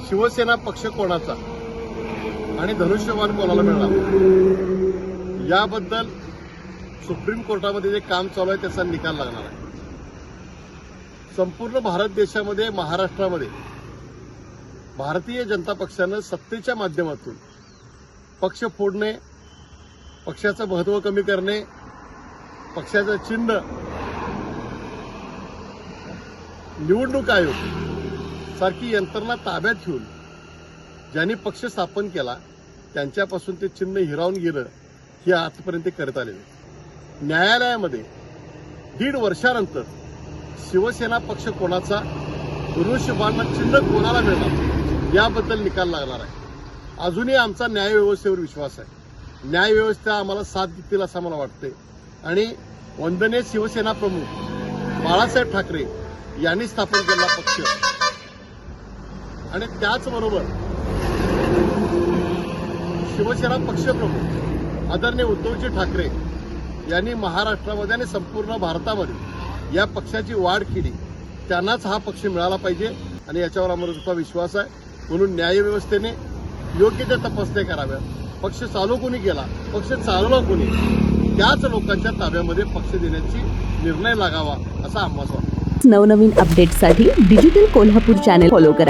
शिवसेना पक्ष कोणाचा आणि धनुष्यबाण कोणाला मिळणार याबद्दल सुप्रीम कोर्टामध्ये जे काम चालू आहे त्याचा निकाल लागणार आहे। संपूर्ण भारत देशामध्ये महाराष्ट्रामध्ये भारतीय जनता पक्षानं सत्तेच्या माध्यमातून पक्ष फोडणे, पक्षाचं महत्त्व कमी करणे, पक्षाचं चिन्ह निवडणूक आयोग सारखी यंत्रणा ताब्यात घेऊन ज्यांनी पक्ष स्थापन केला त्यांच्यापासून ते चिन्ह हिरावून गेलं हे आजपर्यंत करत आलेले। न्यायालयामध्ये 1.5 वर्षानंतर शिवसेना पक्ष कोणाचा, धनुष्यबाण चिन्ह कोणाला मिळणार याबद्दल निकाल लागणार आहे। अजूनही आमचा न्यायव्यवस्थेवर विश्वास आहे। न्यायव्यवस्था आम्हाला साथ देतील असं मला वाटते आणि वंदनीय शिवसेना प्रमुख बाळासाहेब ठाकरे यांनी स्थापन केलेला पक्ष आणि त्याचबरोबर शिवसेना पक्षप्रमुख आदरणीय उद्धवजी ठाकरे यांनी महाराष्ट्रामध्ये आणि संपूर्ण भारतामध्ये या पक्षाची वाढ केली, त्यांनाच हा पक्ष मिळाला पाहिजे आणि याच्यावर आम्हाला विश्वास आहे। म्हणून न्यायव्यवस्थेने योग्य त्या तपासण्या कराव्यात। पक्ष चालू कोणी केला, पक्ष चालवला कोणी, त्याच लोकांच्या ताब्यामध्ये पक्ष देण्याची निर्णय लागावा असा आम्हाला वाटतं। नवनवीन अपडेट्ससाठी डिजिटल कोल्हापूर चॅनल फॉलो करा।